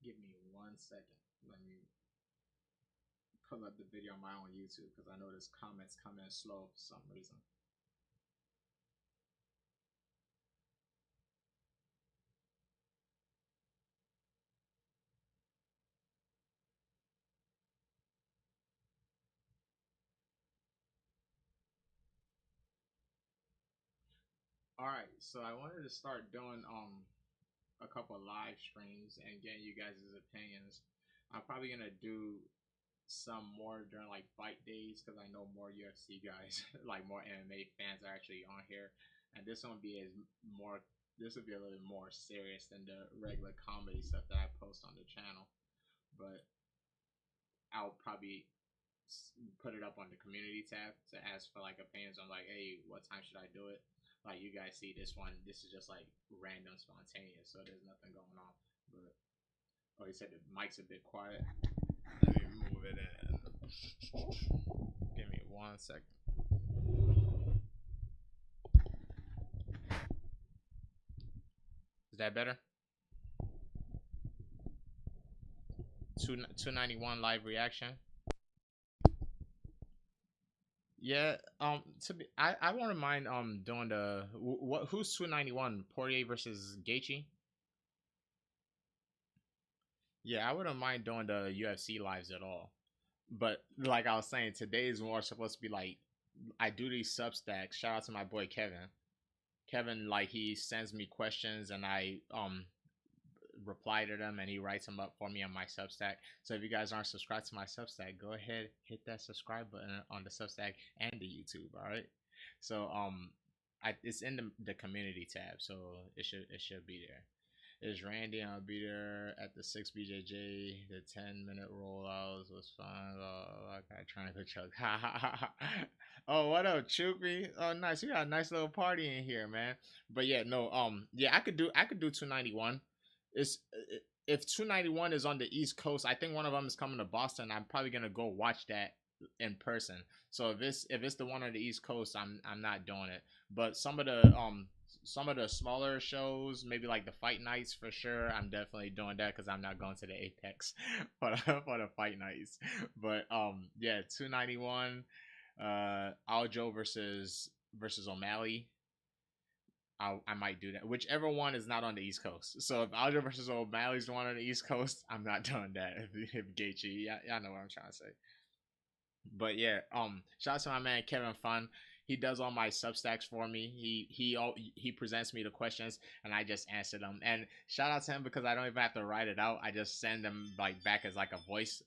Give me 1 second. Let me pull up the video on my own YouTube because I notice comments come in slow for some reason. All right, so I wanted to start doing a couple live streams and getting you guys' opinions. I'm probably gonna do some more during like fight days because I know more UFC guys, like more MMA fans, are actually on here, and this one be as more. This would be a little more serious than the regular comedy stuff that I post on the channel, but I'll probably put it up on the community tab to ask for like opinions on like, hey, what time should I do it? Like you guys see this one, this is just like random, spontaneous, so there's nothing going on. But oh, he said the mic's a bit quiet. Let me move it in. Give me 1 second. Is that better? 291 live reaction. Yeah, to be, I wouldn't mind doing the what who's 291 Poirier versus Gaethje. Yeah, I wouldn't mind doing the UFC lives at all. But like I was saying, today is more supposed to be like I do these Substacks. Shout out to my boy Kevin. Kevin, like he sends me questions and I reply to them and he writes them up for me on my Substack. So if you guys aren't subscribed to my Substack, go ahead, hit that subscribe button on the Substack and the YouTube. All right. So it's in the community tab, so it should be there. Is Randy? I'll be there at the 6 BJJ. The 10-minute rollouts was fun. Oh, okay, trying to choke. Oh, what up, Chukri? Oh, nice. We got a nice little party in here, man. But yeah, no, yeah, I could do 291. It's if 291 is on the East Coast, I think one of them is coming to Boston. I'm probably gonna go watch that in person. So if it's the one on the East Coast, I'm not doing it. But some of the smaller shows, maybe like the fight nights for sure, I'm definitely doing that because I'm not going to the Apex for the fight nights. But yeah, 291, Aljo versus O'Malley. I might do that. Whichever one is not on the East Coast. So if Aljo versus O'Malley's the one on the East Coast, I'm not doing that. If Gaethje, y'all know what I'm trying to say. But yeah, shout out to my man Kevin Fun. He does all my Substacks for me. He presents me the questions and I just answer them. And shout out to him because I don't even have to write it out. I just send them like back as like a voice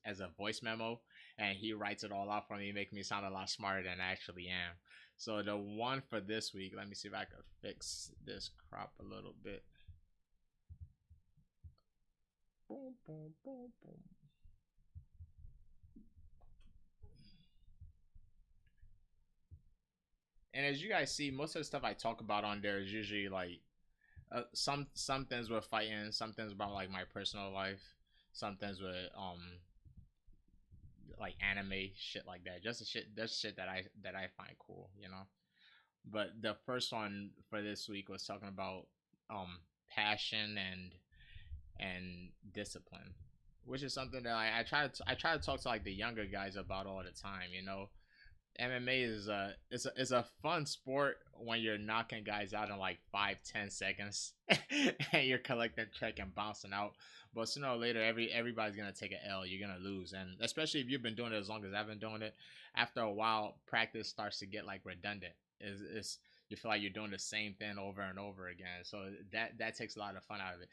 memo, and he writes it all out for me, making me sound a lot smarter than I actually am. So the one for this week, let me see if I can fix this crop a little bit. Boom, boom, boom, boom. And as you guys see, most of the stuff I talk about on there is usually like some things with fighting, some things about like my personal life, some things with like anime shit like that. Just shit that I find cool, you know. But the first one for this week was talking about passion and discipline, which is something that I try to talk to like the younger guys about all the time, you know. MMA is a fun sport when you're knocking guys out in like 5-10 seconds and you're collecting check and bouncing out. But sooner or later, everybody's gonna take an L. You're gonna lose, and especially if you've been doing it as long as I've been doing it. After a while, practice starts to get like redundant. Is you feel like you're doing the same thing over and over again. So that takes a lot of fun out of it.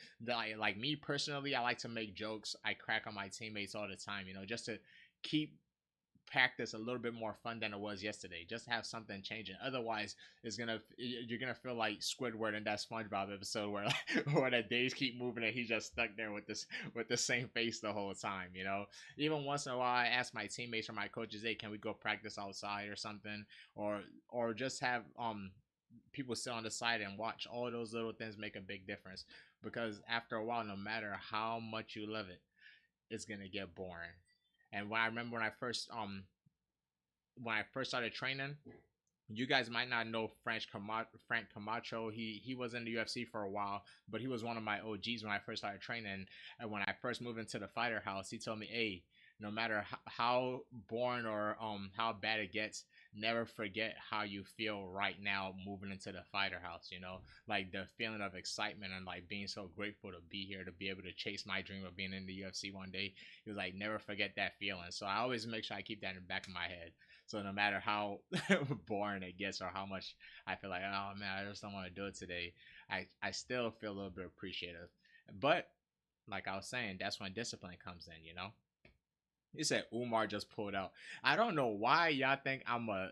Like me personally, I like to make jokes. I crack on my teammates all the time, you know, just to keep practice a little bit more fun than it was yesterday. Just have something changing. Otherwise, you're gonna feel like Squidward in that SpongeBob episode where where the days keep moving and he's just stuck there with the same face the whole time. You know, even once in a while, I ask my teammates or my coaches, "Hey, can we go practice outside or something?" Or just have people sit on the side and watch. All those little things make a big difference because after a while, no matter how much you love it, it's gonna get boring. And when I remember when I first started training, You guys might not know Frank Camacho. He was in the UFC for a while, but he was one of my OGs when I first started training. And when I first moved into the fighter house, he told me, "Hey, no matter how boring or how bad it gets, never forget how you feel right now moving into the fighter house. You know, like the feeling of excitement and like being so grateful to be here to be able to chase my dream of being in the UFC one day. He was like, never forget that feeling. So I always make sure I keep that in the back of my head. So no matter how boring it gets or how much I feel like, oh man, I just don't want to do it today, I still feel a little bit appreciative. But like I was saying, that's when discipline comes in, you know. You said Umar just pulled out. I don't know why y'all think I'm a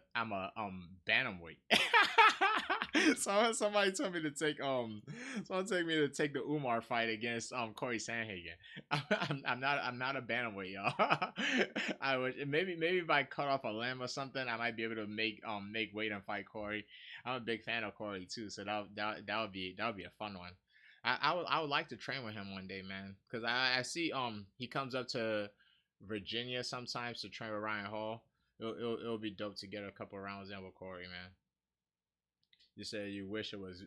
bantamweight. Somebody told me to take someone told me to take the Umar fight against Corey Sandhagen. I'm not a bantamweight, y'all. I wish maybe if I cut off a limb or something, I might be able to make weight and fight Corey. I'm a big fan of Corey too, so that would be a fun one. I would like to train with him one day, man, because I see he comes up to Virginia sometimes to train with Ryan Hall. It'll be dope to get a couple rounds in with Corey, man. You said you wish it was.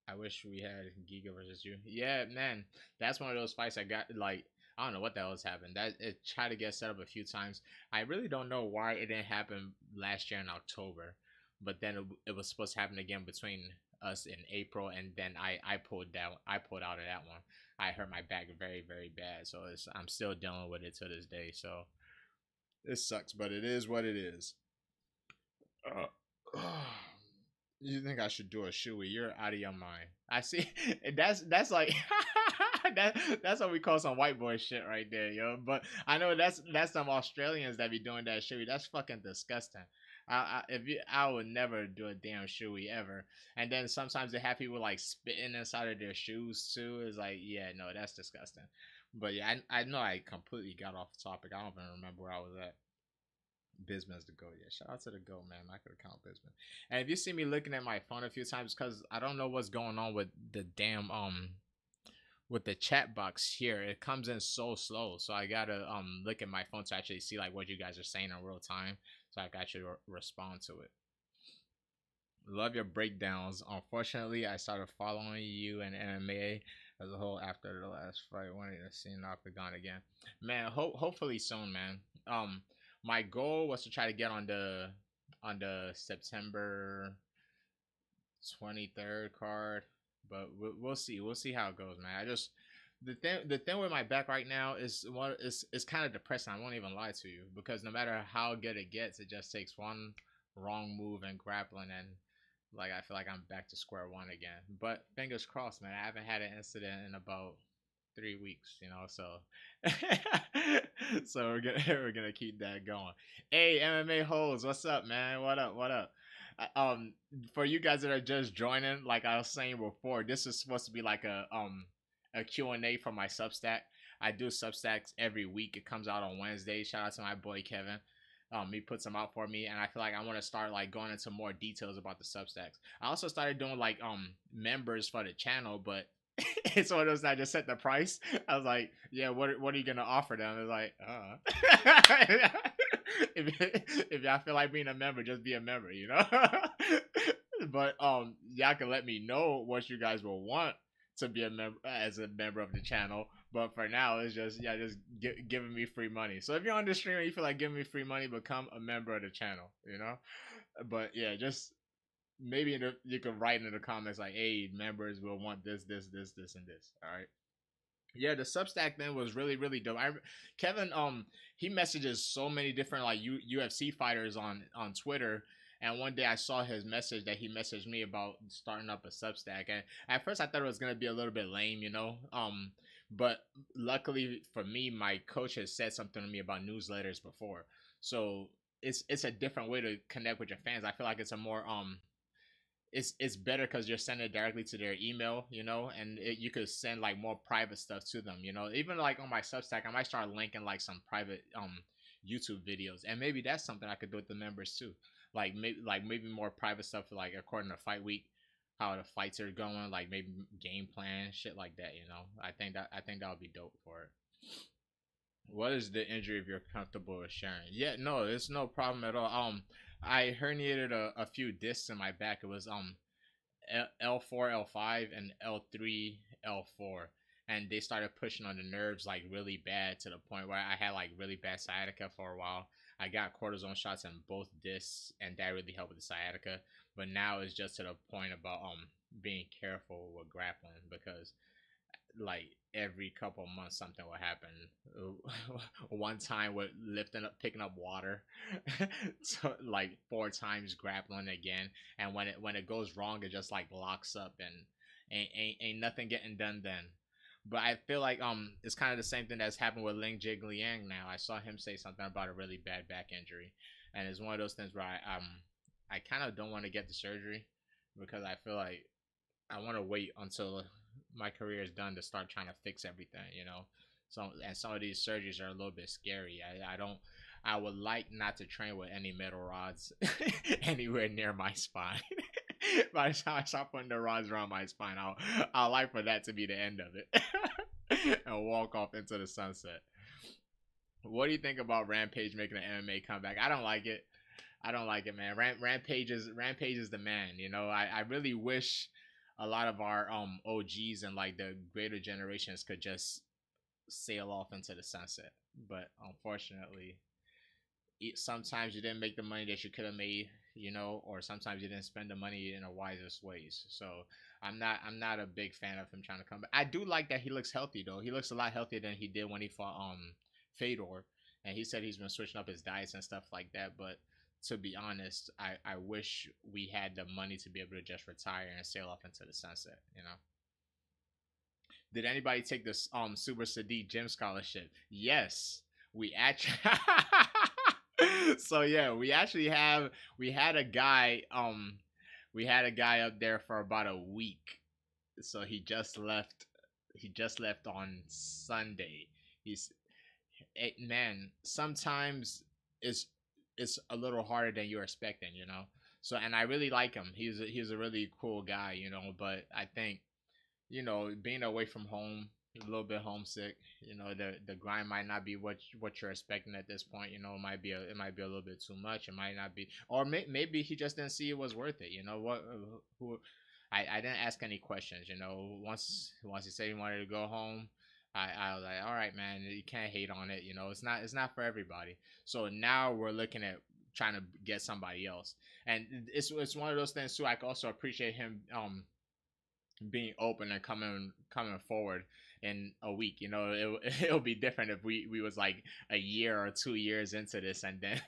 I wish we had Giga versus you. Yeah, man, that's one of those fights I got. Like, I don't know what the hell has happened. That it tried to get set up a few times. I really don't know why it didn't happen last year in October, but then it was supposed to happen again between us in April, and then I pulled down. I pulled out of that one. I hurt my back very very bad, so I'm still dealing with it to this day. So it sucks, but it is what it is. Uh, you think I should do a shoey? You're out of your mind. I see. That's like that's what we call some white boy shit right there, yo. But I know that's some Australians that be doing that shoey. That's fucking disgusting. I would never do a damn shoey ever. And then sometimes they have people like spitting inside of their shoes too. It's like, yeah, no, that's disgusting. But yeah, I know I completely got off the topic. I don't even remember where I was at. Bisman's the goat. Yeah, shout out to the goat, man. I could count Bisman. And if you see me looking at my phone a few times, because I don't know what's going on with the damn with the chat box here, it comes in so slow. So I gotta look at my phone to actually see like what you guys are saying in real time, so I can actually respond to it. Love your breakdowns. Unfortunately, I started following you and MMA as a whole after the last fight. Wanting to see an octagon again, man. Hopefully soon, man. My goal was to try to get on the September 23rd card, but we'll see. We'll see how it goes, man. I just the thing with my back right now is kind of depressing. I won't even lie to you, because no matter how good it gets, it just takes one wrong move and grappling, and like I feel like I'm back to square one again. But fingers crossed, man. I haven't had an incident in about 3 weeks, so so we're gonna keep that going. Hey, MMA hoes, what's up, man? What up? What up? For you guys that are just joining, like I was saying before, this is supposed to be like a Q and A for my Substack. I do Substacks every week. It comes out on Wednesday. Shout out to my boy Kevin. He puts them out for me, and I feel like I want to start like going into more details about the Substacks. I also started doing like members for the channel, but it's one of those that I just set the price. I was like, yeah, what are you gonna offer them? It's like, if y'all feel like being a member, just be a member. But y'all can let me know what you guys will want to be a member as a member of the channel. But for now, it's just giving me free money. So if you're on the stream and you feel like giving me free money, become a member of the channel. But yeah, just maybe you can write in the comments like, hey, members will want this, this, this, this, and this. All right. Yeah, the Substack then was really, really dope. Kevin, he messages so many different like UFC fighters on Twitter, and one day I saw his message that he messaged me about starting up a Substack, and at first I thought it was gonna be a little bit lame. But luckily for me, my coach has said something to me about newsletters before, so it's a different way to connect with your fans. I feel like it's a more it's better because you're sending it directly to their email, and you could send like more private stuff to them, even like on my Substack, I might start linking like some private YouTube videos, and maybe that's something I could do with the members too, maybe more private stuff like according to fight week, how the fights are going, like maybe game plan shit like that. I think that would be dope for it. What is the injury if you're comfortable with sharing? Yeah, no, it's no problem at all. I herniated a few discs in my back. It was L4, L5, and L3, L4. And they started pushing on the nerves like really bad to the point where I had like really bad sciatica for a while. I got cortisone shots in both discs, and that really helped with the sciatica. But now it's just to the point about being careful with grappling because like every couple months something will happen. One time with lifting up, picking up water, so like 4 times grappling again, and when it goes wrong, it just like locks up and ain't nothing getting done then. But I feel like it's kind of the same thing that's happened with Ling Jig Liang now. I saw him say something about a really bad back injury, and it's one of those things where I kind of don't want to get the surgery because I feel like I want to wait until my career is done to start trying to fix everything, you know. So and some of these surgeries are a little bit scary. I don't. I would like not to train with any metal rods anywhere near my spine. By the time I start putting the rods around my spine, I'll like for that to be the end of it and walk off into the sunset. What do you think about Rampage making an MMA comeback? I don't like it. I don't like it, man. Rampage is the man. You know, I really wish a lot of our OGs and like the greater generations could just sail off into the sunset. But unfortunately, sometimes you didn't make the money that you could have made, you know, or sometimes you didn't spend the money in the wisest ways. So I'm not a big fan of him trying to come back. I do like that he looks healthy though. He looks a lot healthier than he did when he fought Fedor, and he said he's been switching up his diets and stuff like that. But to be honest, I wish we had the money to be able to just retire and sail off into the sunset. You know. Did anybody take this Super Sadiq gym scholarship? Yes, we actually. So yeah, we had a guy up there for about a week. So he just left on Sunday. He's man, sometimes it's it's a little harder than you're expecting, you know. So and I really like him. He's a really cool guy, you know, but I think being away from home, a little bit homesick. The grind might not be what you're expecting at this point. It might be a little bit too much. It might not be, or maybe he just didn't see it was worth it. You know what? Who? I didn't ask any questions. Once he said he wanted to go home, I was like, all right, man, you can't hate on it. It's not for everybody. So now we're looking at trying to get somebody else, and it's one of those things too. I can also appreciate him being open and coming forward in a week. It'll be different if we was like a year or 2 years into this, and then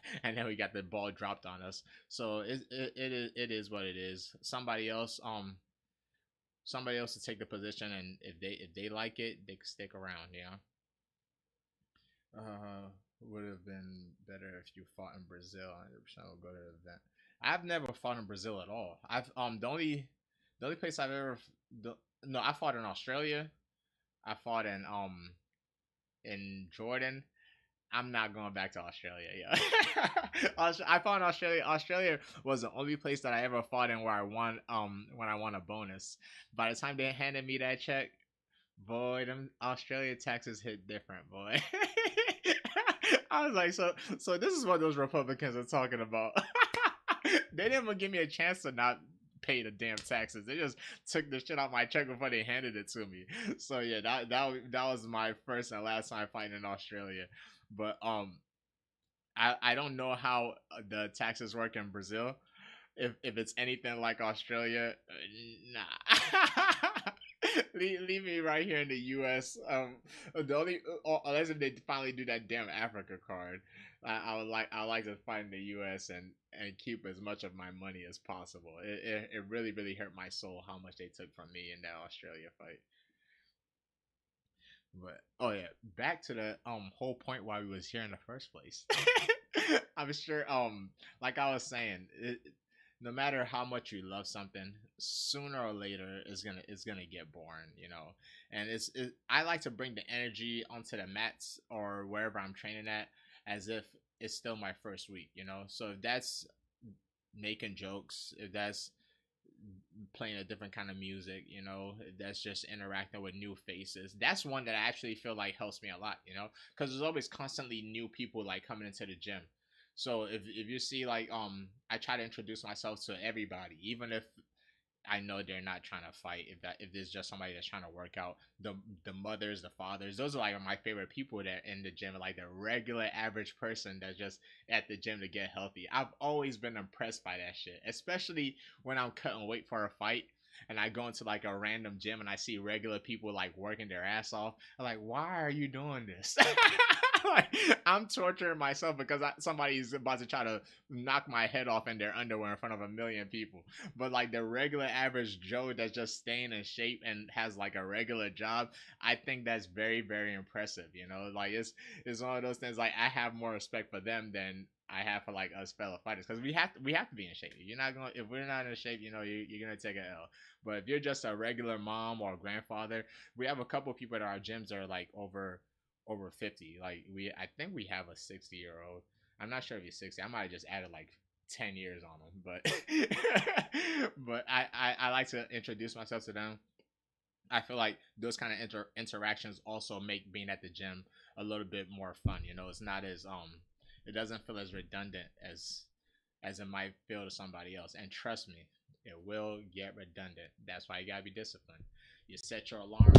we got the ball dropped on us. So it is what it is. Somebody else to take the position, and if they like it, they can stick around. Would have been better if you fought in Brazil. 100% will go to the event. I've never fought in Brazil at all. I've the only place I've ever the, no, I fought in Australia. I fought in Jordan. I'm not going back to Australia. Yeah, I fought in Australia. Australia was the only place that I ever fought in where I won when I won a bonus. By the time they handed me that check, boy, them Australia taxes hit different, boy. I was like, so this is what those Republicans are talking about. They didn't even give me a chance to not pay the damn taxes. They just took the shit out my check before they handed it to me. So yeah, that was my first and last time fighting in Australia. But I don't know how the taxes work in Brazil. If it's anything like Australia, nah. leave me right here in the U.S. The only unless if they finally do that damn Africa card, I would like to fight in the U.S. and keep as much of my money as possible. It really really hurt my soul how much they took from me in that Australia fight. But oh yeah, back to the whole point why we was here in the first place. I'm sure like I was saying, no matter how much you love something, sooner or later it's gonna get boring, And I like to bring the energy onto the mats or wherever I'm training at as if it's still my first week. So if that's making jokes, if that's playing a different kind of music, that's just interacting with new faces. That's one that I actually feel like helps me a lot, because there's always constantly new people like coming into the gym. So if you see like I try to introduce myself to everybody, even if I know they're not trying to fight. If there's just somebody that's trying to work out, the mothers, the fathers, those are like my favorite people that in the gym, like the regular average person that's just at the gym to get healthy. I've always been impressed by that shit, especially when I'm cutting weight for a fight. And I go into like a random gym and I see regular people like working their ass off. I'm like, why are you doing this? Like, I'm torturing myself because somebody's about to try to knock my head off in their underwear in front of a million people. But like the regular average Joe that's just staying in shape and has like a regular job, I think that's very, very impressive. Like it's one of those things. Like I have more respect for them than I have for like us fellow fighters, because we have to be in shape. If we're not in shape, you're gonna take a L. But if you're just a regular mom or grandfather, we have a couple of people at our gyms that are like over 50. Like I think we have a 60-year-old. I'm not sure if he's 60. I might have just added like 10 years on him, but I like to introduce myself to them. I feel like those kind of interactions also make being at the gym a little bit more fun. It's not as it doesn't feel as redundant as it might feel to somebody else. And trust me, it will get redundant. That's why you gotta be disciplined. You set your alarm.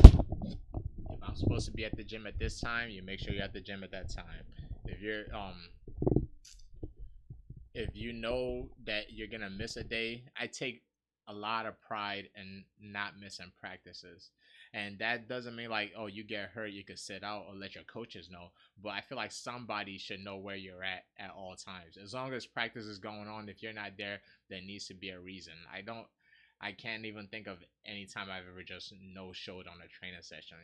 If I'm supposed to be at the gym at this time, you make sure you're at the gym at that time. If you're if you know that you're gonna miss a day, I take a lot of pride in not missing practices. And that doesn't mean like, oh, you get hurt, you could sit out or let your coaches know. But I feel like somebody should know where you're at all times. As long as practice is going on, if you're not there, there needs to be a reason. I can't even think of any time I've ever just no showed on a training session,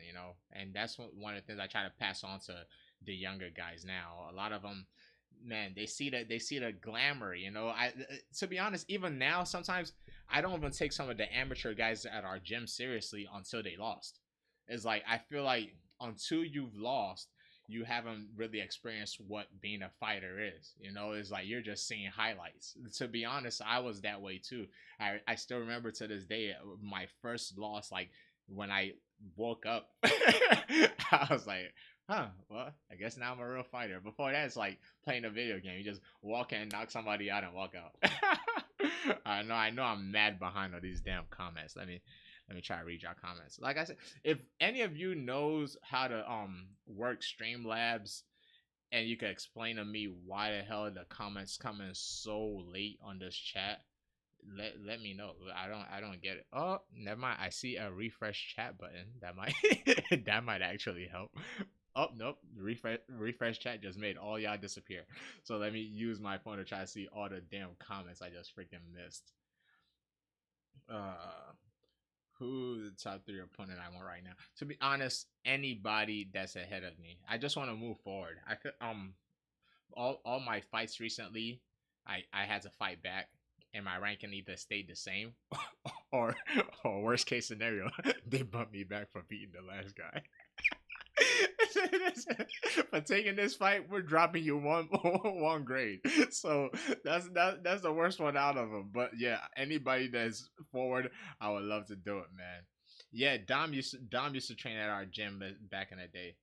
And that's one of the things I try to pass on to the younger guys now. A lot of them, man, they see the glamour, to be honest, even now sometimes I don't even take some of the amateur guys at our gym seriously until they lost. It's like I feel like until you've lost, you haven't really experienced what being a fighter is. It's like you're just seeing highlights. To be honest, I was that way too. I still remember to this day my first loss, like when I woke up. I was like, huh, well, I guess now I'm a real fighter. Before that, it's like playing a video game. You just walk in, knock somebody out, and walk out. I know I'm mad behind all these damn comments. Let me try to read your comments. Like I said, if any of you knows how to work Streamlabs and you can explain to me why the hell the comments coming so late on this chat, let me know. I don't get it. Oh, never mind. I see a refresh chat button. That might that might actually help. Oh nope, refresh chat just made all y'all disappear. So let me use my phone to try to see all the damn comments I just freaking missed. Who's the top 3 opponent I want right now? To be honest, anybody that's ahead of me. I just want to move forward. I could all my fights recently, I had to fight back, and my ranking either stayed the same, or worst case scenario, they bumped me back for beating the last guy. For taking this fight, we're dropping you one grade. So that's the worst one out of them. But yeah, anybody that's forward, I would love to do it, man. Yeah, Dom used to train at our gym back in the day.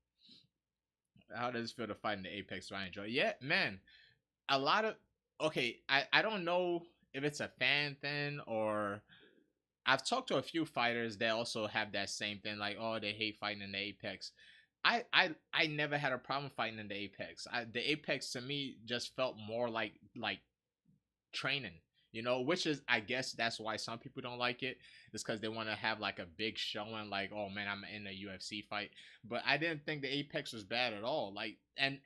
How does it feel to fight in the Apex? Do I enjoy it? Yeah, man. A lot of okay. I don't know if it's a fan thing, or I've talked to a few fighters that also have that same thing, like, oh, they hate fighting in the Apex. I never had a problem fighting in the Apex. The Apex to me just felt more like training, which is, I guess that's why some people don't like it. It's because they want to have like a big showing, like, oh man, I'm in a UFC fight. But I didn't think the Apex was bad at all. Like, and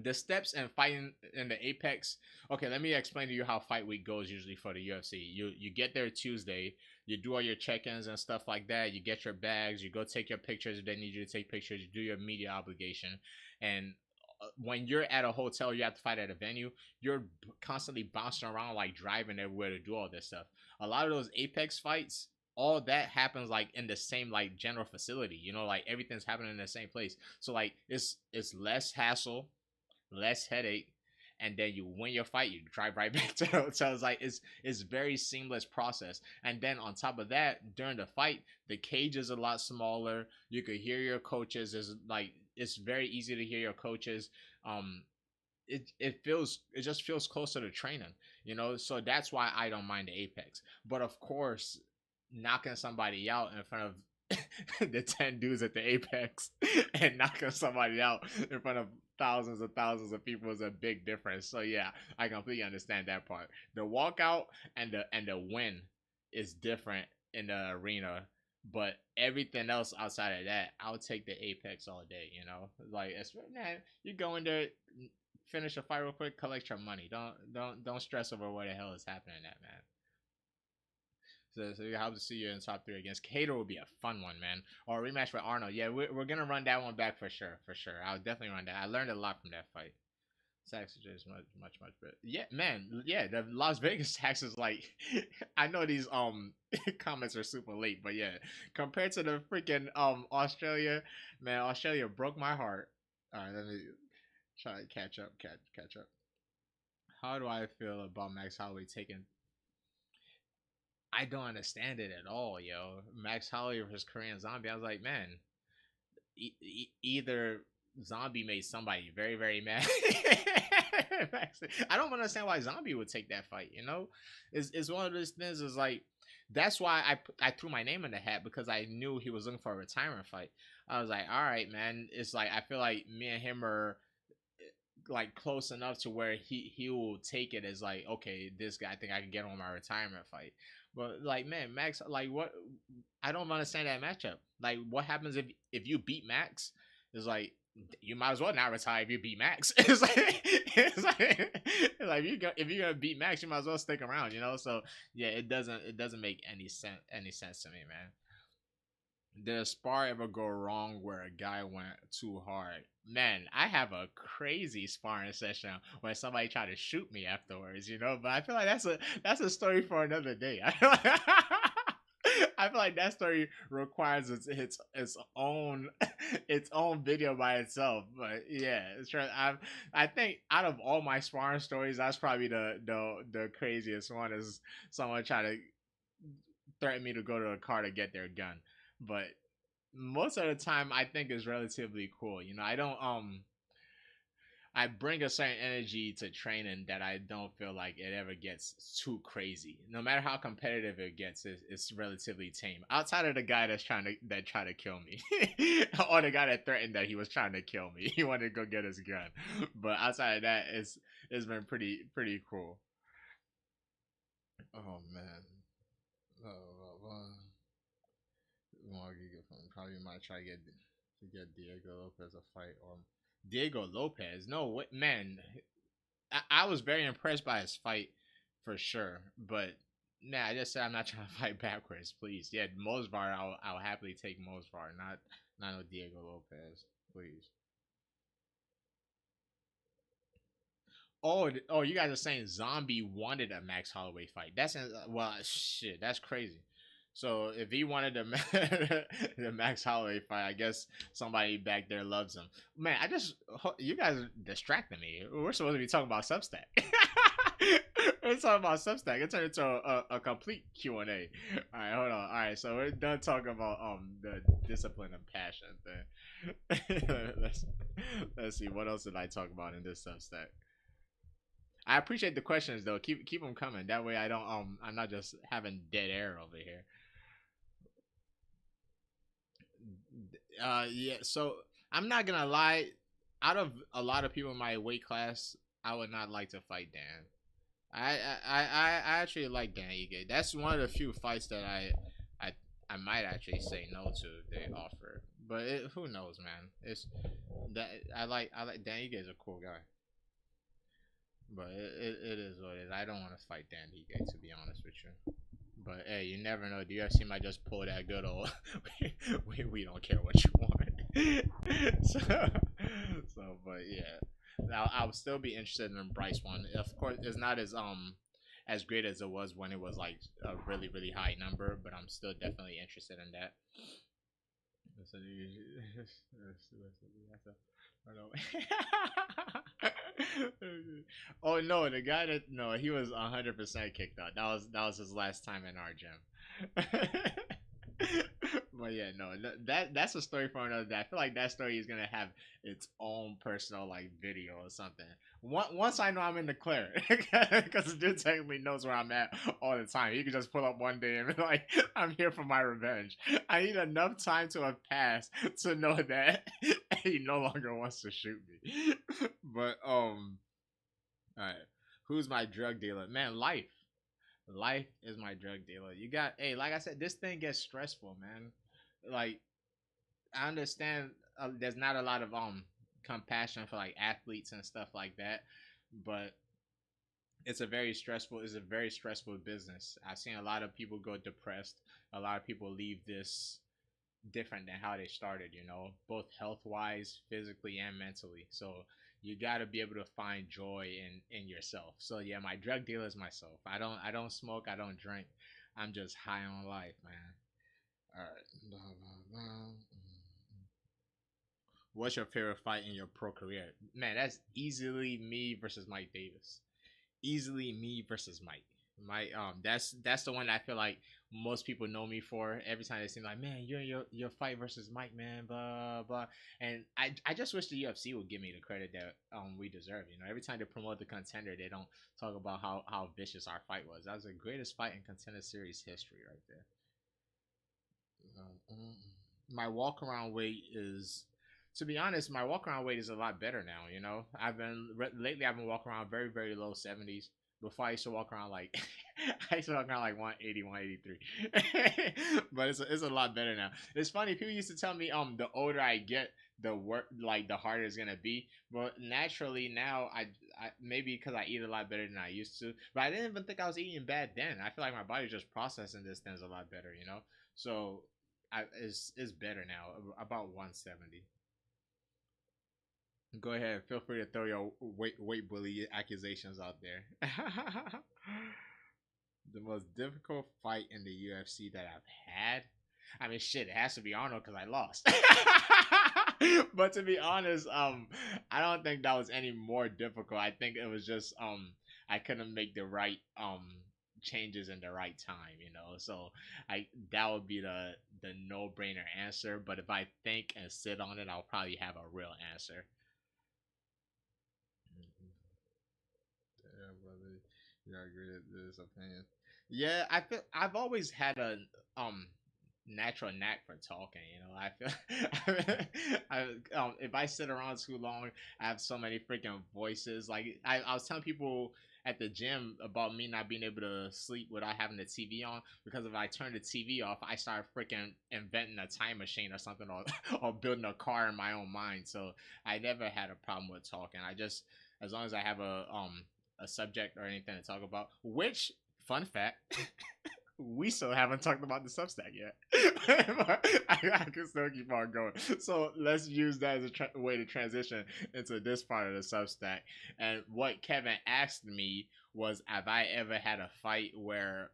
the steps and fighting in the Apex. Okay, let me explain to you how fight week goes usually for the UFC. You get there Tuesday, you do all your check-ins and stuff like that. You get your bags, you go take your pictures if they need you to take pictures. You do your media obligation, and when you're at a hotel, you have to fight at a venue. You're constantly bouncing around, like driving everywhere to do all this stuff. A lot of those Apex fights, all that happens like in the same like general facility. Like everything's happening in the same place. So like it's less hassle, less headache, and then you win your fight, you drive right back to the hotel. It's like it's very seamless process. And then on top of that, during the fight, the cage is a lot smaller. You could hear your coaches. Is like it's very easy to hear your coaches. Um, it just feels closer to training, you know. So that's why I don't mind the Apex. But of course, knocking somebody out in front of the 10 dudes at the Apex and knocking somebody out in front of thousands of people is a big difference. So yeah, I completely understand that part. The walkout and the win is different in the arena, but everything else outside of that, I'll take the Apex all day. You know, like man, you go in there, finish a fight real quick, collect your money. Don't stress over what the hell is happening at, man. So I hope to see you in top three against Cater. Would be a fun one, man. Or a rematch with Arnold. Yeah, we're gonna run that one back for sure, for sure. I'll definitely run that. I learned a lot from that fight. Taxes is much better. Yeah, man. Yeah, the Las Vegas taxes, like, I know these comments are super late, but yeah, compared to the freaking Australia, man, Australia broke my heart. All right, let me try to catch up. How do I feel about Max Holloway taking? I don't understand it at all, yo. Max Holloway versus Korean Zombie. I was like, man, either Zombie made somebody very very mad. I don't understand why Zombie would take that fight. You know, it's one of those things. Is like that's why I threw my name in the hat, because I knew he was looking for a retirement fight. I was like, all right, man. It's like I feel like me and him are like close enough to where he will take it as like, okay, this guy, I think I can get on my retirement fight. But like, man, Max, like, what? I don't understand that matchup. Like, what happens if you beat Max? It's like you might as well not retire if you beat Max. It's like if you're gonna beat Max, you might as well stick around, you know. So yeah, it doesn't make any sense to me, man. Did a spar ever go wrong where a guy went too hard? Man, I have a crazy sparring session where somebody tried to shoot me afterwards, you know. But I feel like that's a story for another day. I feel like that story requires its own its own video by itself. But yeah, it's true. I think out of all my sparring stories, that's probably the craziest one. Is someone trying to threaten me to go to a car to get their gun. But most of the time, I think is relatively cool. You know, I don't I bring a certain energy to training that I don't feel like it ever gets too crazy. No matter how competitive it gets, it's relatively tame. Outside of the guy that tried to kill me, or the guy that threatened that he was trying to kill me, he wanted to go get his gun. But outside of that, it's been pretty cool. Oh man. Probably might try to get Diego Lopez a fight, or Diego Lopez. No, what man? I was very impressed by his fight for sure, but nah, I just said I'm not trying to fight backwards, please. Yeah, Mosvar, I'll happily take Mosvar, not no Diego Lopez, please. Oh, you guys are saying Zombie wanted a Max Holloway fight. Well, shit, that's crazy. So if he wanted the Max Holloway fight, I guess somebody back there loves him. Man, you guys are distracting me. We're supposed to be talking about Substack. We're talking about Substack. It turned into a complete Q and A. All right, hold on. All right, so we're done talking about the discipline and passion thing. Let's see, what else did I talk about in this Substack? I appreciate the questions though. Keep them coming. That way I don't I'm not just having dead air over here. Yeah. So I'm not gonna lie. Out of a lot of people in my weight class, I would not like to fight Dan. I actually like Dan Ige. That's one of the few fights that I I might actually say no to if they offer. But who knows, man? It's that I like Dan Ige is a cool guy. But it is what it is. I don't want to fight Dan Ige, to be honest with you. But hey, you never know. The UFC might just pull that good old we don't care what you want. so, but yeah. Now I would still be interested in Bryce one. Of course, it's not as great as it was when it was like a really high number, but I'm still definitely interested in that. So, I don't know. Oh no, the guy that no, he was 100% kicked out. That was his last time in our gym. But yeah, no, that's a story for another day. I feel like that story is gonna have its own personal like video or something. Once I know I'm in the clear, because the dude technically knows where I'm at all the time. He could just pull up one day and be like, "I'm here for my revenge." I need enough time to have passed to know that he no longer wants to shoot me. But all right, who's my drug dealer? Man, life. Life is my drug dealer. You got, hey, like I said, this thing gets stressful, man. Like I understand there's not a lot of compassion for like athletes and stuff like that, but it's a very stressful business. I've seen a lot of people go depressed. A lot of people leave this different than how they started, both health wise, physically and mentally. So you got to be able to find joy in yourself. So yeah, my drug dealer is myself. I don't smoke, I don't drink. I'm just high on life, man. All right. What's your favorite fight in your pro career? Man, that's easily me versus Mike Davis. Easily me versus Mike. That's the one I feel like most people know me for. Every time they seem like, man, you're in your fight versus Mike, man, blah blah. And I just wish the UFC would give me the credit that we deserve. Every time they promote the contender, they don't talk about how vicious our fight was. That was the greatest fight in contender series history right there. My walk around weight is, to be honest, my walk around weight is a lot better now. Lately I've been walking around very very low 70s. Before I used to walk around like I used to walk around like 180, 183. But it's a lot better now. It's funny, people used to tell me the older I get, the work like the harder it's gonna be. But naturally now I maybe because I eat a lot better than I used to. But I didn't even think I was eating bad then. I feel like my body's just processing this things a lot better. So it's better now, about 170. Go ahead, feel free to throw your weight bully accusations out there. The most difficult fight in the UFC that I've had. I mean, shit, it has to be Arnold because I lost. But to be honest, I don't think that was any more difficult. I think it was just I couldn't make the right changes in the right time. So I that would be the no brainer answer. But if I think and sit on it, I'll probably have a real answer. Yeah, brother, you agree with this opinion? Yeah, I've always had a natural knack for talking. If I sit around too long, I have so many freaking voices. Like I was telling people at the gym about me not being able to sleep without having the TV on, because if I turn the TV off, I start freaking inventing a time machine or something, or or building a car in my own mind. So I never had a problem with talking. I just, as long as I have a subject or anything to talk about, which, fun fact, we still haven't talked about the Substack yet. I can still keep on going. So let's use that as a way to transition into this part of the Substack. And what Kevin asked me was, have I ever had a fight where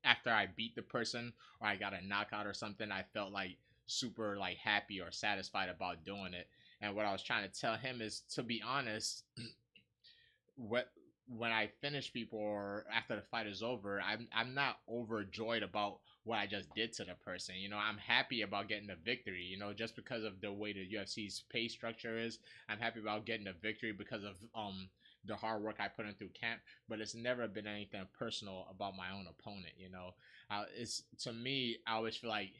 after I beat the person or I got a knockout or something, I felt like super like happy or satisfied about doing it. And what I was trying to tell him is, to be honest, what when I finish people or after the fight is over, I'm not overjoyed about what I just did to the person. I'm happy about getting the victory. Just because of the way the UFC's pay structure is, I'm happy about getting the victory because of the hard work I put in through camp. But it's never been anything personal about my own opponent. It's, to me, I always feel like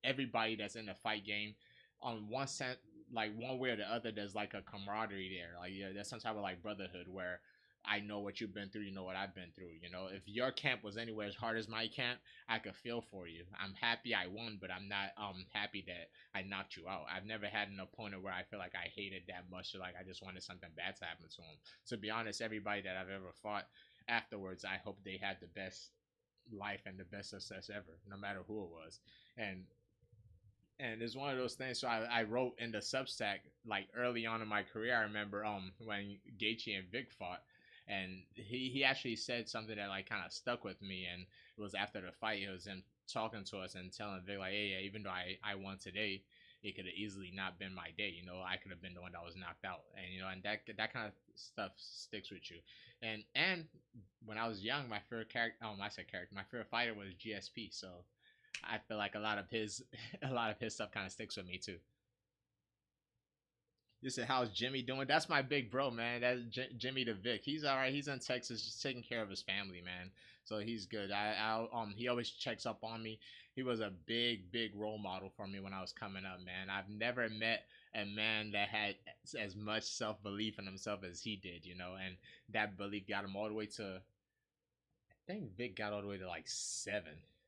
everybody that's in the fight game, on one sense, like one way or the other, there's like a camaraderie there. Like, yeah, there's some type of like brotherhood where I know what you've been through, you know what I've been through. If your camp was anywhere as hard as my camp, I could feel for you. I'm happy I won, but I'm not happy that I knocked you out. I've never had an opponent where I feel like I hated that much, or like I just wanted something bad to happen to him. To be honest, everybody that I've ever fought afterwards, I hope they had the best life and the best success ever, no matter who it was. And it's one of those things. So I wrote in the Substack like early on in my career. I remember when Gaethje and Vic fought, and he actually said something that like kind of stuck with me. And it was after the fight. It was him talking to us and telling Vic like, hey, yeah, even though I won today, it could have easily not been my day. You know, I could have been the one that was knocked out, and you know, and that kind of stuff sticks with you. And when I was young, my favorite character, I said character, my favorite fighter was GSP. So I feel like a lot of his a lot of his stuff kind of sticks with me too. You said, "How's Jimmy doing?" That's my big bro, man. That's Jimmy the Vic. He's all right. He's in Texas, just taking care of his family, man. So he's good. He always checks up on me. He was a big role model for me when I was coming up, man. I've never met a man that had as much self belief in himself as he did, you know, and that belief got him all the way to. I think Vic got all the way to like 7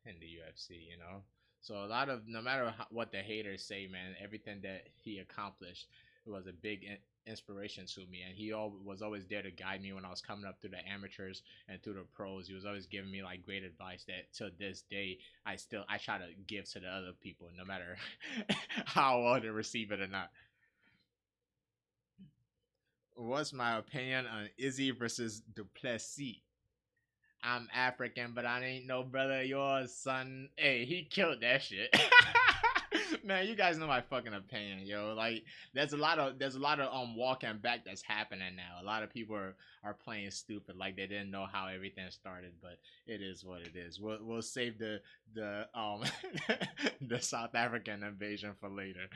in the UFC, you know. So a lot of no matter what the haters say, man, everything that he accomplished was a big inspiration to me, and he was always there to guide me when I was coming up through the amateurs and through the pros. He was always giving me like great advice that to this day I try to give to the other people, no matter how well they receive it or not. What's my opinion on Izzy versus Duplessis? I'm African, but I ain't no brother of yours, son. Hey, he killed that shit. Man, you guys know my fucking opinion, yo. Like, there's a lot of walking back that's happening now. A lot of people are playing stupid, like they didn't know how everything started, but it is what it is. We'll save the the South African invasion for later.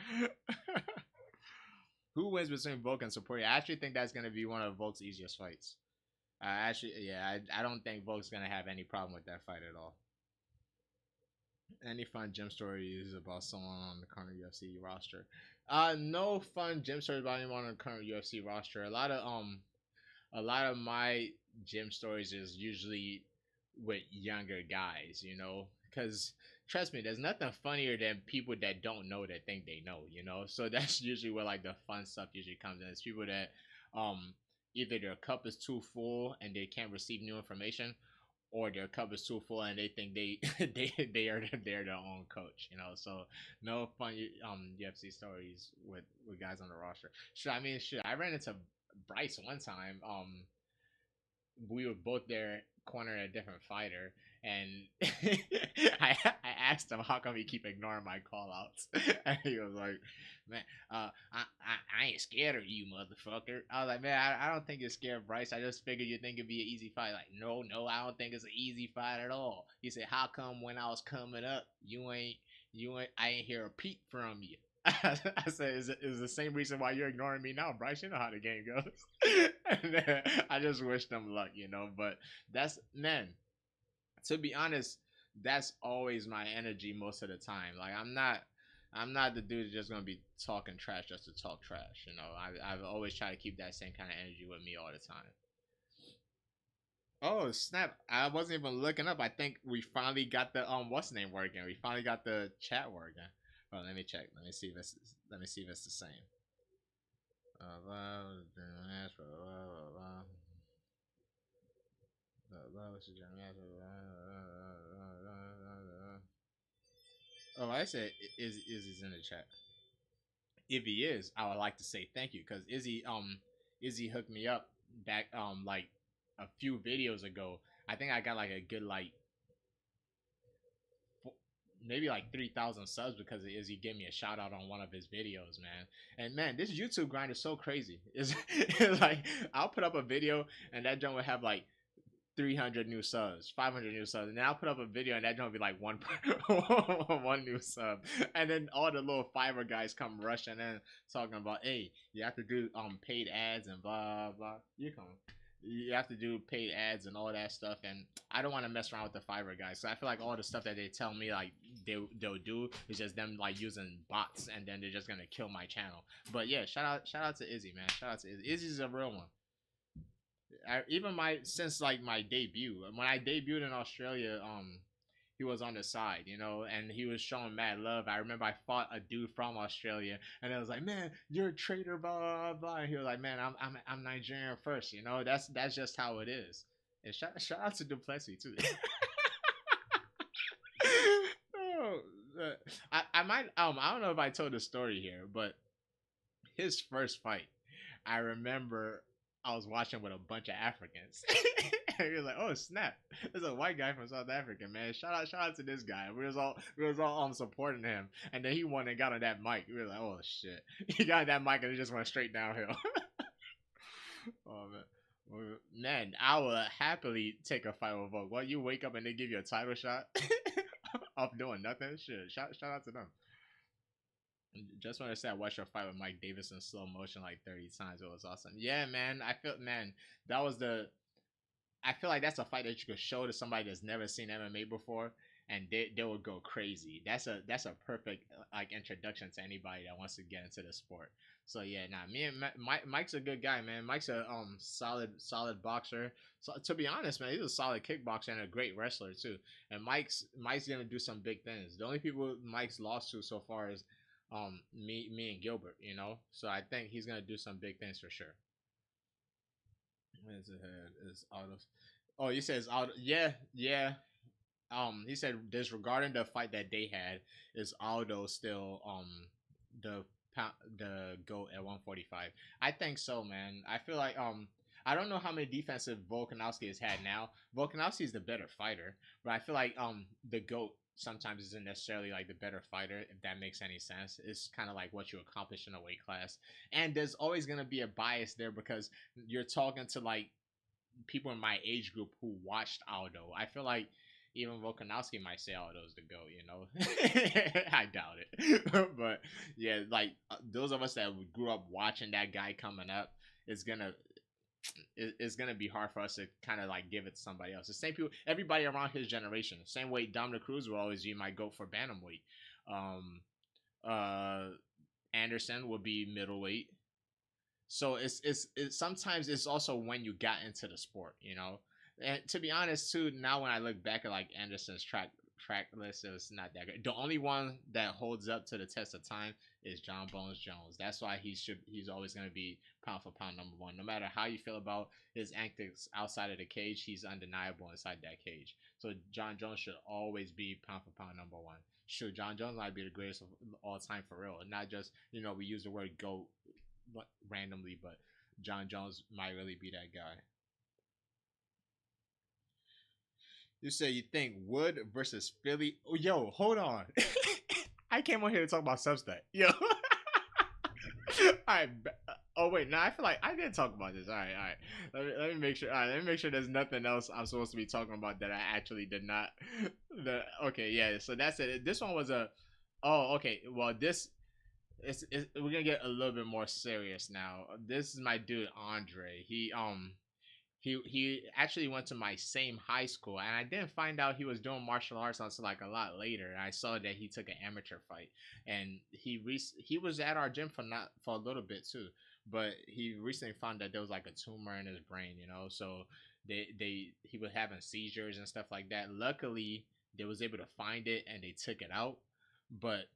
Who wins between Volk and Superior? I actually think that's gonna be one of Volk's easiest fights. I don't think Volk's gonna have any problem with that fight at all. Any fun gym stories about someone on the current UFC roster? No fun gym stories about anyone on the current UFC roster. A lot of my gym stories is usually with younger guys, you know, because trust me, there's nothing funnier than people that don't know that think they know, you know. So that's usually where like the fun stuff usually comes in. It's people that um either their cup is too full and they can't receive new information, or their cup is too full and they think they're their own coach, you know. So no fun UFC stories with guys on the roster. Sure, I ran into Bryce one time. We were both there cornering a different fighter, and I asked him how come he keep ignoring my call outs. And he was like, man, I ain't scared of you, motherfucker. I was like, man, I don't think you're scared, Bryce. I just figured you think it'd be an easy fight. Like, no, I don't think it's an easy fight at all. He said, how come when I was coming up, I ain't hear a peep from you? I said, is the same reason why you're ignoring me now, Bryce? You know how the game goes. And I just wish them luck, you know. But that's, man, to be honest, that's always my energy most of the time. Like, I'm not the dude that's just gonna be talking trash just to talk trash. You know, I've always tried to keep that same kind of energy with me all the time. Oh snap! I wasn't even looking up. I think we finally got the what's the name working. We finally got the chat working. Well, let me check. Let me see if it's the same. Oh, I said Izzy's in the chat. If he is, I would like to say thank you because Izzy hooked me up back like a few videos ago. I think I got like a good like maybe like 3,000 subs because of Izzy gave me a shout out on one of his videos, man. And man, this YouTube grind is so crazy. It's like I'll put up a video and that joint would have like 300 new subs, 500 new subs, and then I'll put up a video and that don't be like one one new sub, and then all the little Fiverr guys come rushing in talking about, hey, you have to do paid ads and blah blah. You have to do paid ads and all that stuff, and I don't want to mess around with the Fiverr guys. So I feel like all the stuff that they tell me like they'll do is just them like using bots, and then they're just gonna kill my channel. But yeah, shout out to Izzy, man. Shout out to Izzy. Izzy's a real one. Even since like my debut, when I debuted in Australia, he was on the side, you know, and he was showing mad love. I remember I fought a dude from Australia, and I was like, man, you're a traitor, blah blah blah. And he was like, man, I'm Nigerian first, you know. That's just how it is. And shout out to Duplessis too. Oh, I might I don't know if I told the story here, but his first fight, I remember I was watching with a bunch of Africans. He was like, "Oh snap! There's a white guy from South Africa, man. Shout out to this guy." We was all supporting him, and then he won and got on that mic. We were like, "Oh shit!" He got that mic and it just went straight downhill. Oh man. Well, man, I would happily take a fight with Vogue. Well, you wake up and they give you a title shot off doing nothing. Shit, shout out to them. Just want to say I watched your fight with Mike Davis in slow motion like 30 times. It was awesome. Yeah, man. That was the. I feel like that's a fight that you could show to somebody that's never seen MMA before, and they would go crazy. That's a perfect like introduction to anybody that wants to get into the sport. So yeah, nah, me and Mike's a good guy, man. Mike's a solid boxer. So to be honest, man, he's a solid kickboxer and a great wrestler too. And Mike's gonna do some big things. The only people Mike's lost to so far is me and Gilbert, you know. So I think he's gonna do some big things for sure. Where's it head? Is auto? Oh, he says auto. Yeah, yeah. He said disregarding the fight that they had, is Aldo still the the goat at 145? I think so, man. I feel like I don't know how many defensive Volkanovski has had now. Volkanovski is the better fighter, but I feel like the goat sometimes isn't necessarily like the better fighter, if that makes any sense. It's kind of like what you accomplish in a weight class, and there's always gonna be a bias there because you're talking to like people in my age group who watched Aldo. I feel like even Volkanovski might say Aldo's the GOAT, you know? I doubt it. But yeah, like those of us that grew up watching that guy coming up, it's gonna it's gonna be hard for us to kind of like give it to somebody else. The same people, everybody around his generation. Same way Dominic Cruz will always be my GOAT for bantamweight. Um, uh, Anderson will be middleweight. So it's sometimes it's also when you got into the sport, you know. And to be honest, too, now when I look back at like Anderson's track list, it was not that great. The only one that holds up to the test of time is John Bones Jones. That's why he's always gonna be pound for pound number one. No matter how you feel about his antics outside of the cage, he's undeniable inside that cage. So John Jones should always be pound for pound number one. Sure, John Jones might be the greatest of all time for real. Not just, you know, we use the word GOAT randomly, but John Jones might really be that guy. You say you think Wood versus Philly? Oh, yo, hold on. I came on here to talk about Substack. Yo. Alright. Oh wait, no, I feel like I did talk about this. Alright. Let me make sure. Alright, let me make sure there's nothing else I'm supposed to be talking about that I actually did not. Okay, yeah. So that's it. This one was a. Oh, okay. Well, this we're gonna get a little bit more serious now. This is my dude Andre. He actually went to my same high school, and I didn't find out he was doing martial arts until like a lot later. I saw that he took an amateur fight, and he was at our gym for a little bit too. But he recently found that there was like a tumor in his brain, you know. So he was having seizures and stuff like that. Luckily, they was able to find it and they took it out, but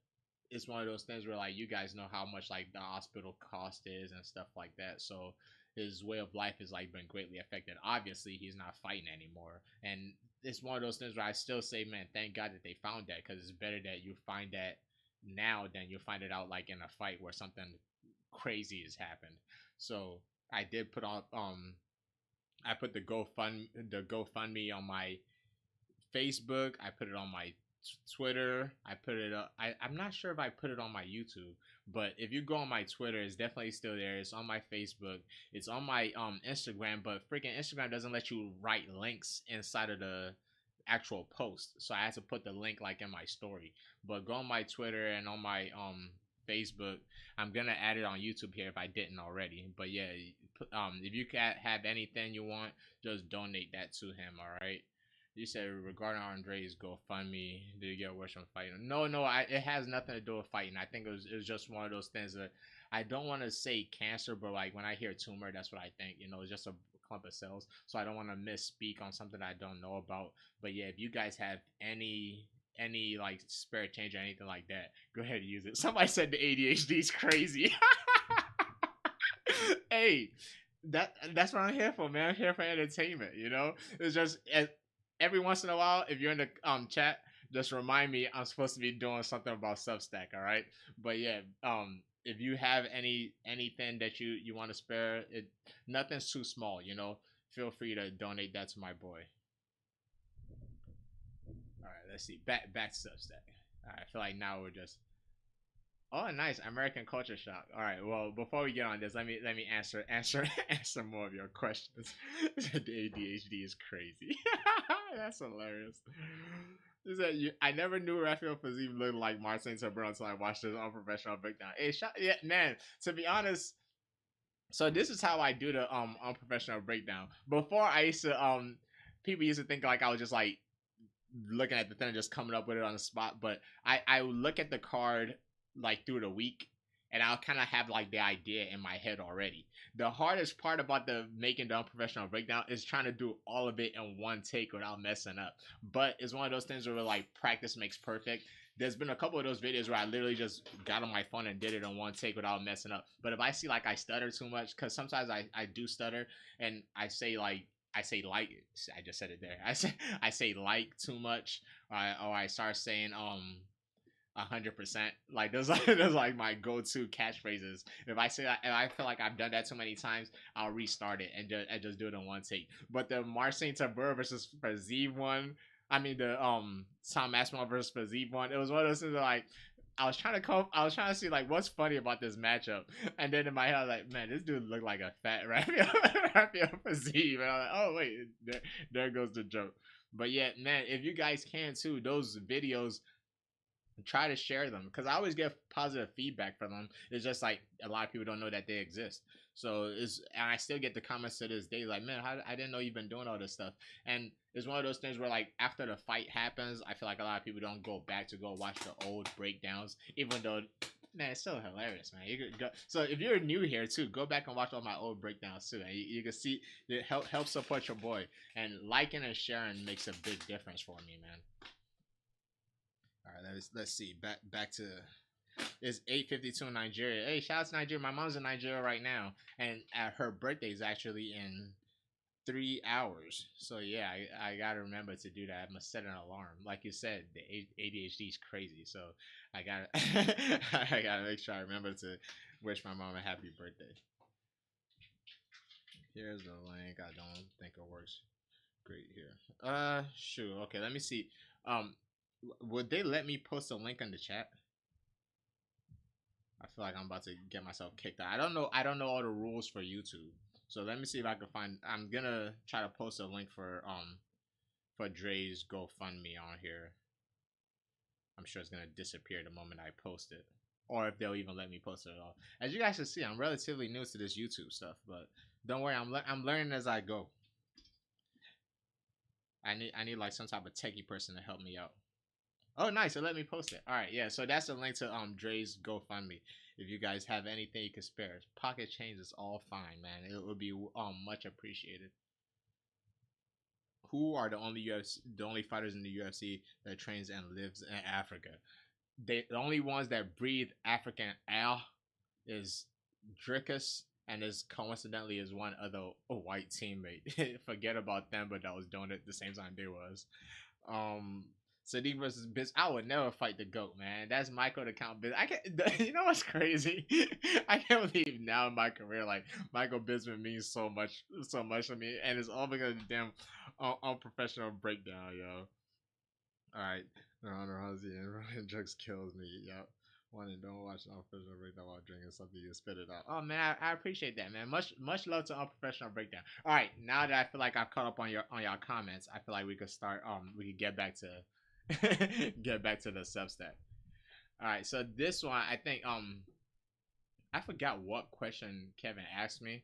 it's one of those things where like you guys know how much like the hospital cost is and stuff like that. So his way of life has like been greatly affected. Obviously, he's not fighting anymore, and it's one of those things where I still say, man, thank God that they found that, because it's better that you find that now than you find it out like in a fight where something crazy has happened. So I did put on I put the GoFundMe on my Facebook. I put it on my Twitter. I put it up. I'm not sure if I put it on my YouTube, but if you go on my Twitter, it's definitely still there. It's on my Facebook. It's on my Instagram, but freaking Instagram doesn't let you write links inside of the actual post. So I had to put the link like in my story. But go on my Twitter and on my Facebook. I'm gonna add it on YouTube here if I didn't already. But yeah, if you can have anything you want, just donate that to him. All right. You said regarding Andre's GoFundMe, did you get worse from fighting? No, it has nothing to do with fighting. I think it was just one of those things that I don't want to say cancer, but like when I hear tumor, that's what I think. You know, it's just a clump of cells. So I don't want to misspeak on something I don't know about. But yeah, if you guys have any like spare change or anything like that, go ahead and use it. Somebody said the ADHD is crazy. Hey, that's what I'm here for, man. I'm here for entertainment. You know, it's just every once in a while, if you're in the chat, just remind me I'm supposed to be doing something about Substack. All right, but yeah, if you have anything that you want to spare, nothing's too small. You know, feel free to donate that to my boy. All right, let's see. Back to Substack. All right, I feel like now we're just. Oh, nice American culture shock. All right, well, before we get on this, let me answer answer more of your questions. The ADHD is crazy. That's hilarious. Is that you? I never knew Raphael Fazim looked like Marcin Tobero until I watched his Unprofessional Breakdown. Hey, yeah, man. To be honest, so this is how I do the Unprofessional Breakdown. Before I used to people used to think like I was just like looking at the thing and just coming up with it on the spot, but I would look at the card like through the week, and I'll kind of have like the idea in my head already. The hardest part about the making the Unprofessional Breakdown is trying to do all of it in one take without messing up. But it's one of those things where like practice makes perfect. There's been a couple of those videos where I literally just got on my phone and did it in one take without messing up. But if I see like I stutter too much, because sometimes I do stutter, and I say like I say like I just said it there. I say like too much, or I start saying 100%. Like those like my go-to catchphrases. If I say that, if I feel like I've done that too many times, I'll restart it and just do it in one take. But the Marcin Tobero versus Fazim one, I mean the Tom Aspinall versus Fazim one, it was one of those things that, like, I was trying to see like what's funny about this matchup, and then in my head I was like, man, this dude looked like a fat Raphael Fazim, and I was like, oh wait, there goes the joke. But yeah, man, if you guys can too, those videos, try to share them, because I always get positive feedback from them. It's just like a lot of people don't know that they exist. So and I still get the comments to this day like, man, I didn't know you've been doing all this stuff. And it's one of those things where like after the fight happens, I feel like a lot of people don't go back to go watch the old breakdowns, even though, man, it's still hilarious, man. You could go, so if you're new here too, go back and watch all my old breakdowns too, and you can see it help support your boy. And liking and sharing makes a big difference for me, man. All right, let's see. Back to, it's 8:52 in Nigeria. Hey, shout out to Nigeria. My mom's in Nigeria right now, and her birthday is actually in 3 hours. So yeah, I gotta remember to do that. I must set an alarm. Like you said, the ADHD is crazy, so I gotta I gotta make sure I remember to wish my mom a happy birthday. Here's the link. I don't think it works great here. Shoot. Okay, let me see. Would they let me post a link in the chat? I feel like I'm about to get myself kicked out. I don't know all the rules for YouTube. So let me see if I can find. I'm gonna try to post a link for Dre's GoFundMe on here. I'm sure it's gonna disappear the moment I post it, or if they'll even let me post it at all. As you guys can see, I'm relatively new to this YouTube stuff, but don't worry, I'm learning as I go. I need like some type of techie person to help me out. Oh, nice. So let me post it. All right, yeah. So that's a link to Dre's GoFundMe. If you guys have anything you can spare, pocket change is all fine, man. It would be much appreciated. Who are the only fighters in the UFC that trains and lives in Africa? The only ones that breathe African air is Drickus, and is coincidentally is one other white teammate. Forget about them, but that was doing it at the same time they was. Sadiq versus Biz. I would never fight the GOAT, man. That's Michael the Count Biz. I can't. You know what's crazy? I can't believe now in my career, like Michael Bisping means so much to me, and it's all because of the damn Unprofessional Breakdown, yo. All right, Ronda Rousey and Ryan Jokes kills me. Yep. One, and don't watch Unprofessional Breakdown while drinking something, you spit it out. Oh man, I appreciate that, man. Much love to Unprofessional Breakdown. All right, now that I feel like I've caught up on y'all comments, I feel like we could start. We could get back to the Substack. All right, so this one, I think I forgot what question Kevin asked me.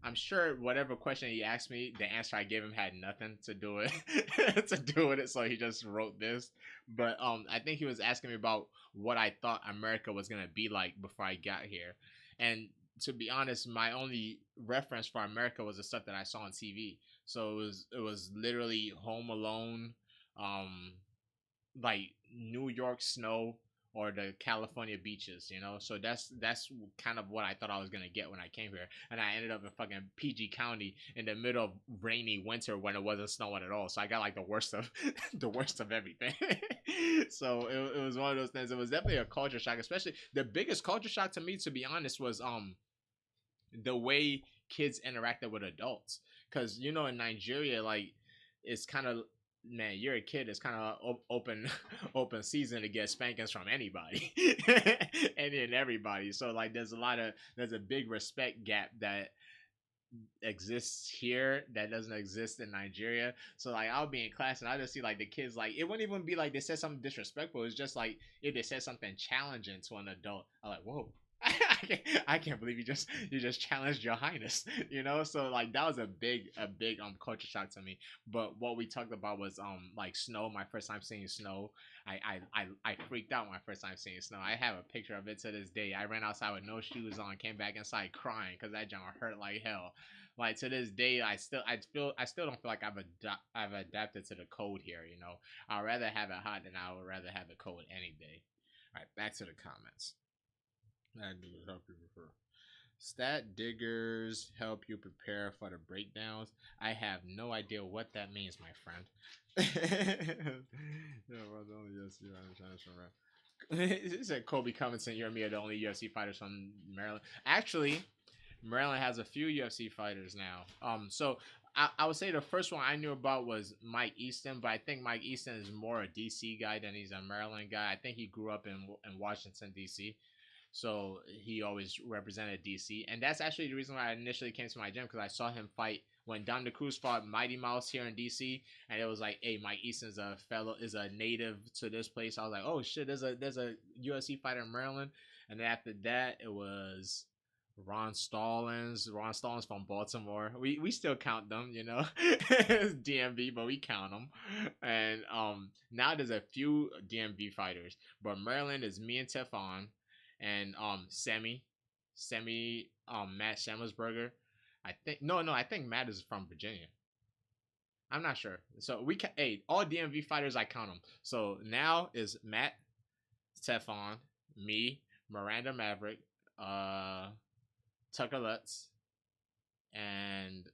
I'm sure whatever question he asked me, the answer I gave him had nothing to do with it, so he just wrote this. But I think he was asking me about what I thought America was gonna be like before I got here, and to be honest, my only reference for America was the stuff that I saw on TV. So it was literally Home Alone, like New York snow, or the California beaches, you know. So that's kind of what I thought I was gonna get when I came here, and I ended up in fucking PG County in the middle of rainy winter when it wasn't snowing at all. So I got like the worst of the worst of everything. So it was one of those things. It was definitely a culture shock, especially the biggest culture shock to me, to be honest, was the way kids interacted with adults. because you know in Nigeria, like it's kind of, man, you're a kid. It's kind of open open season to get spankings from anybody, and everybody. So like, there's a big respect gap that exists here that doesn't exist in Nigeria. So like I'll be in class and I just see like the kids, like it wouldn't even be like they said something disrespectful. It's just like if they said something challenging to an adult, I'm like, whoa. I can't believe you just challenged your highness, you know. So like that was a big culture shock to me. But what we talked about was like snow. My first time seeing snow, I freaked out my first time seeing snow. I have a picture of it to this day. I ran outside with no shoes on, came back inside crying because that jump hurt like hell. Like to this day, I still don't feel like I've adapted to the cold here. You know, I'd rather have it hot than I would rather have it cold any day. All right, back to the comments. That do help you prepare. Stat diggers help you prepare for the breakdowns. I have no idea what that means, my friend. Yeah, well, the only UFC fighters from Maryland. He said Kobe Covington, you and me are the only UFC fighters from Maryland. Actually, Maryland has a few UFC fighters now. So I would say the first one I knew about was Mike Easton, but I think Mike Easton is more a DC guy than he's a Maryland guy. I think he grew up in Washington DC, so he always represented DC, and that's actually the reason why I initially came to my gym because I saw him fight when Don the Cruz fought Mighty Mouse here in DC, and it was like, hey, Mike Easton's is a native to this place. I was like, oh shit, there's a UFC fighter in Maryland, and then after that it was Ron Stallings. Ron Stallings from Baltimore. We still count them, you know, DMV, but we count them. And now there's a few DMV fighters, but Maryland is me and Teflon, and Semi Matt Shammersberger. I think no, I think Matt is from Virginia. I'm not sure. So we can, hey, all DMV fighters I count them. So now is Matt, Teflon, me, Miranda Maverick, Tucker Lutz, and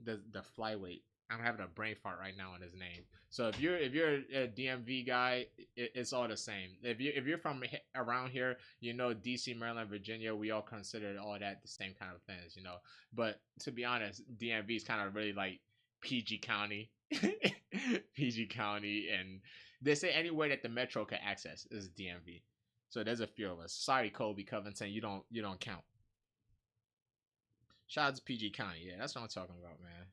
the flyweight. I'm having a brain fart right now on his name. So if you're a DMV guy, it's all the same. If you're from around here, you know DC, Maryland, Virginia, we all consider all that the same kind of things, you know. But to be honest, DMV is kind of really like PG County, PG County, and they say anywhere that the metro can access is DMV. So there's a few of us. Sorry, Kobe Covington, you don't count. Shout out to PG County. Yeah, that's what I'm talking about, man.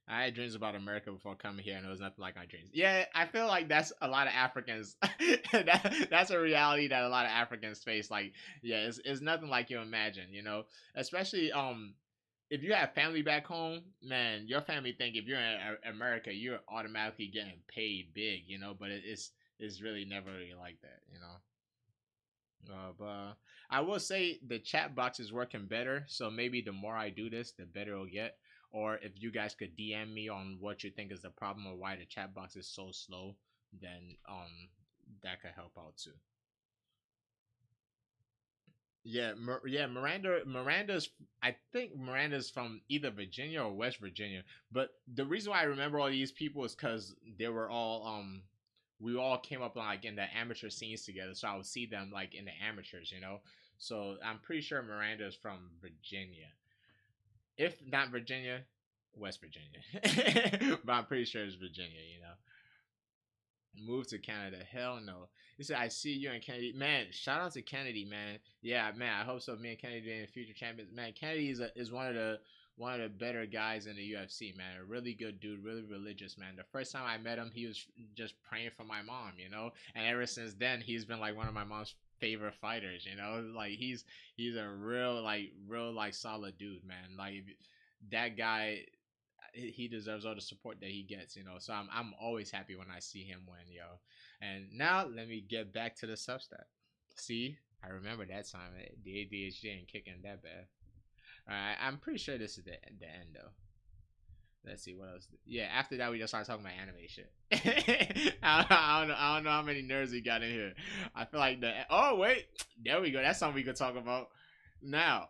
I had dreams about America before coming here, and it was nothing like my dreams. Yeah, I feel like that's a lot of Africans. That's a reality that a lot of Africans face. Like, yeah, it's nothing like you imagine, you know. Especially if you have family back home, man, your family think if you're in America, you're automatically getting paid big, you know. But it's really never really like that, you know. But I will say the chat box is working better, so maybe the more I do this, the better it'll get. Or if you guys could DM me on what you think is the problem or why the chat box is so slow, then that could help out too. Yeah, Miranda's. I think Miranda's from either Virginia or West Virginia. But the reason why I remember all these people is because they were all we all came up like in the amateur scenes together, so I would see them like in the amateurs, you know. So I'm pretty sure Miranda is from Virginia. If not Virginia, West Virginia. But I'm pretty sure it's Virginia, you know. Move to Canada. Hell no. He said, I see you and Kennedy. Man, shout out to Kennedy, man. Yeah, man, I hope so. Me and Kennedy being future champions. Man, Kennedy is one of the better guys in the UFC, man. A really good dude, really religious, man. The first time I met him, he was just praying for my mom, you know? And ever since then, he's been like one of my mom's favorite fighters, you know? Like he's a real solid dude, man. Like that guy, he deserves all the support that he gets, you know. So I'm always happy when I see him win, yo. And now let me get back to the Substack. See, I remember that time the ADHD ain't kicking that bad. All right, I'm pretty sure this is the end though. Let's see what else. Yeah, after that we just started talking about anime shit. I don't know how many nerds we got in here. I feel like the oh wait, there we go. That's something we could talk about. Now,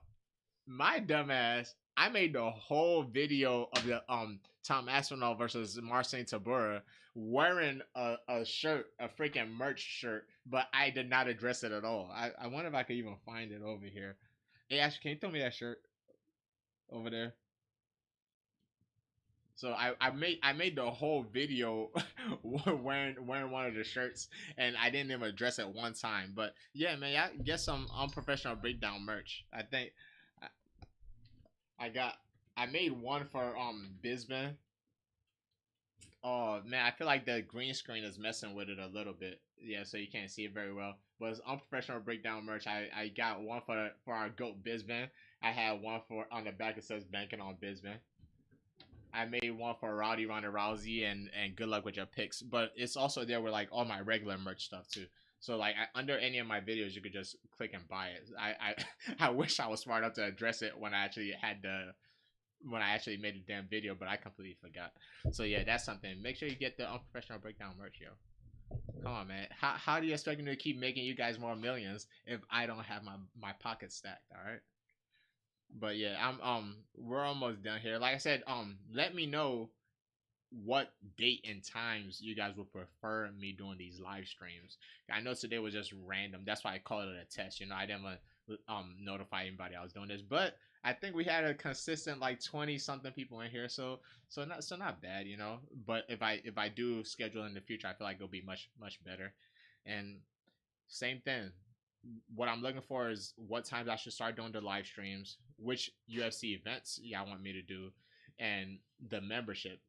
my dumbass, I made the whole video of the Tom Aspinall versus Marcin Tabura wearing a shirt, a freaking merch shirt, but I did not address it at all. I wonder if I could even find it over here. Hey, Ash, can you throw me that shirt over there? So I made the whole video wearing one of the shirts, and I didn't even address it one time. But yeah, man, I get some unprofessional breakdown merch. I think I, I got I made one for Bisbee. Oh man, I feel like the green screen is messing with it a little bit. Yeah, so you can't see it very well. But it's unprofessional breakdown merch. I got one for our goat Bisbee. I had one for on the back it says banking on Bisbee. I made one for Rowdy Ronda Rousey and good luck with your picks. But it's also there with like all my regular merch stuff too. So like under any of my videos, you could just click and buy it. I wish I was smart enough to address it when I actually made the damn video, but I completely forgot. So yeah, that's something. Make sure you get the unprofessional breakdown merch, yo. Come on, man. How do you expect me to keep making you guys more millions if I don't have my pocket stacked? All right. But yeah, we're almost done here. Like I said, let me know what date and times you guys would prefer me doing these live streams. I know today was just random. That's why I called it a test. You know, I didn't want to notify anybody I was doing this, but I think we had a consistent like 20 something people in here, so not bad, you know. But if I do schedule in the future, I feel like it'll be much better. And same thing. What I'm looking for is what times I should start doing the live streams, which UFC events y'all want me to do, and the membership.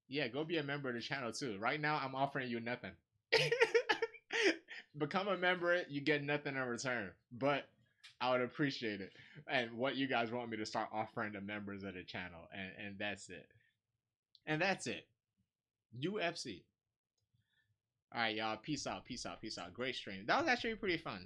Yeah, go be a member of the channel too. Right now, I'm offering you nothing. Become a member, you get nothing in return, but I would appreciate it. And what you guys want me to start offering the members of the channel, and that's it. And that's it. UFC. All right, y'all. Peace out. Peace out. Peace out. Great stream. That was actually pretty fun.